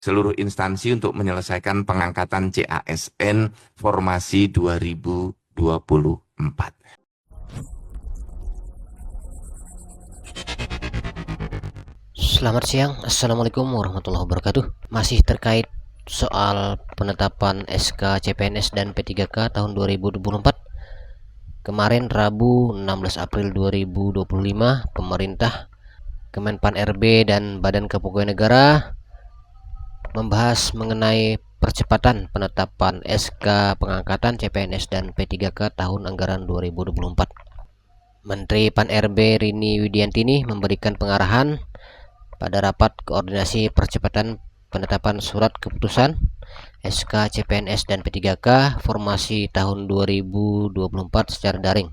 seluruh instansi untuk menyelesaikan pengangkatan CASN formasi 2024. Selamat siang, Assalamualaikum warahmatullahi wabarakatuh. Masih terkait soal penetapan SK CPNS dan P3K tahun 2024. Kemarin Rabu 16 April 2025, pemerintah, Kemenpan RB dan Badan Kepegawaian Negara membahas mengenai percepatan penetapan SK pengangkatan CPNS dan P3K tahun anggaran 2024. Menteri Pan RB Rini Widiantini memberikan pengarahan pada rapat koordinasi percepatan penetapan surat keputusan SK CPNS dan P3K formasi tahun 2024 secara daring.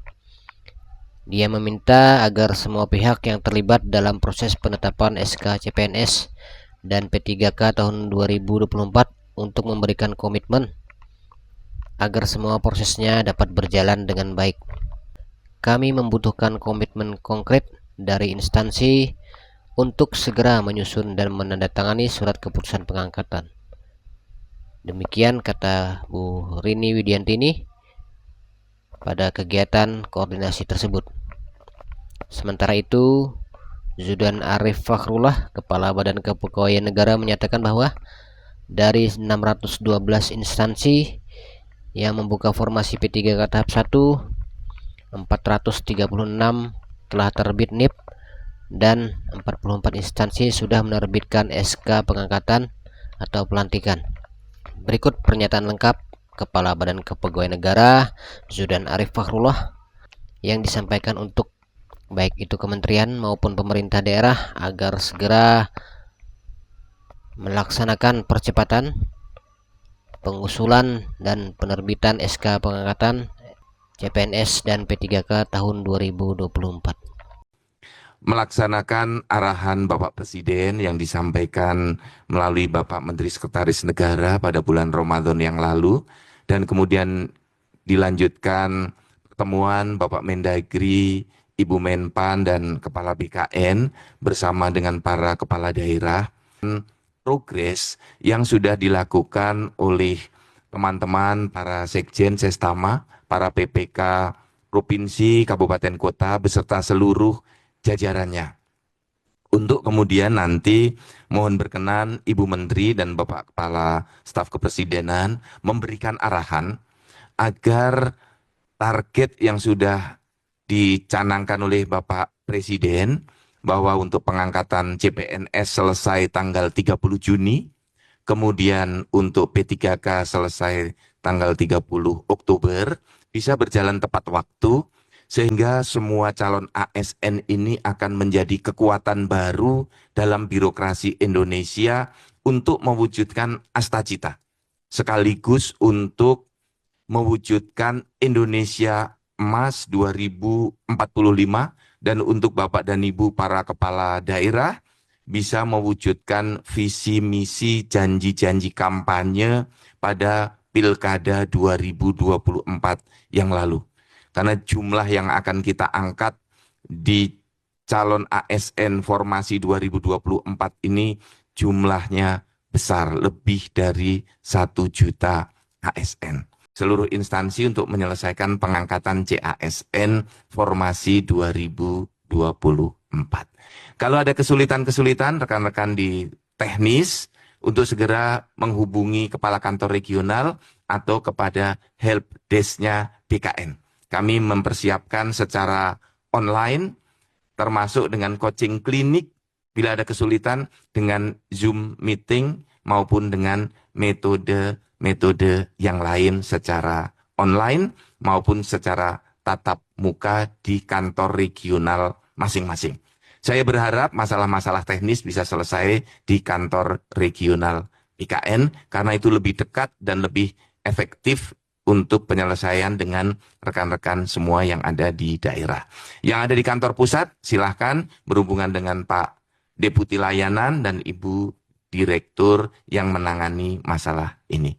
Dia meminta agar semua pihak yang terlibat dalam proses penetapan SK CPNS dan P3K tahun 2024 untuk memberikan komitmen agar semua prosesnya dapat berjalan dengan baik. Kami membutuhkan komitmen konkret dari instansi untuk segera menyusun dan menandatangani surat keputusan pengangkatan. Demikian kata Bu Rini Widiantini pada kegiatan koordinasi tersebut. Sementara itu, Zudan Arif Fakhrullah, Kepala Badan Kepegawaian Negara, menyatakan bahwa dari 612 instansi yang membuka formasi P3K tahap 1, 436 telah terbit NIP dan 44 instansi sudah menerbitkan SK pengangkatan atau pelantikan. Berikut pernyataan lengkap Kepala Badan Kepegawaian Negara Zudan Arif Fakhrullah yang disampaikan untuk baik itu kementerian maupun pemerintah daerah agar segera melaksanakan percepatan pengusulan dan penerbitan SK pengangkatan CPNS dan P3K tahun 2024. Melaksanakan arahan Bapak Presiden yang disampaikan melalui Bapak Menteri Sekretaris Negara pada bulan Ramadan yang lalu, dan kemudian dilanjutkan pertemuan Bapak Mendagri, Ibu Menpan, dan Kepala BKN bersama dengan para kepala daerah. Progres yang sudah dilakukan oleh teman-teman para sekjen Sestama, para PPK provinsi, kabupaten kota beserta seluruh jajarannya. Untuk kemudian nanti mohon berkenan Ibu Menteri dan Bapak Kepala Staf Kepresidenan memberikan arahan agar target yang sudah dicanangkan oleh Bapak Presiden bahwa untuk pengangkatan CPNS selesai tanggal 30 Juni, kemudian untuk P3K selesai tanggal 30 Oktober, bisa berjalan tepat waktu, sehingga semua calon ASN ini akan menjadi kekuatan baru dalam birokrasi Indonesia untuk mewujudkan Astacita, sekaligus untuk mewujudkan Indonesia Emas 2045, dan untuk Bapak dan Ibu para kepala daerah bisa mewujudkan visi misi janji-janji kampanye pada Pilkada 2024 yang lalu. Karena jumlah yang akan kita angkat di calon ASN formasi 2024 ini jumlahnya besar, lebih dari 1 juta ASN. Seluruh instansi untuk menyelesaikan pengangkatan CASN formasi 2024. Kalau ada kesulitan-kesulitan rekan-rekan di teknis, untuk segera menghubungi Kepala Kantor Regional atau kepada helpdesk-nya BKN. Kami mempersiapkan secara online, termasuk dengan coaching klinik, bila ada kesulitan dengan Zoom meeting maupun dengan metode yang lain secara online maupun secara tatap muka di kantor regional masing-masing. Saya berharap masalah-masalah teknis bisa selesai di kantor regional IKN, karena itu lebih dekat dan lebih efektif untuk penyelesaian dengan rekan-rekan semua yang ada di daerah. Yang ada di kantor pusat, silahkan berhubungan dengan Pak Deputi Layanan dan Ibu Direktur yang menangani masalah ini.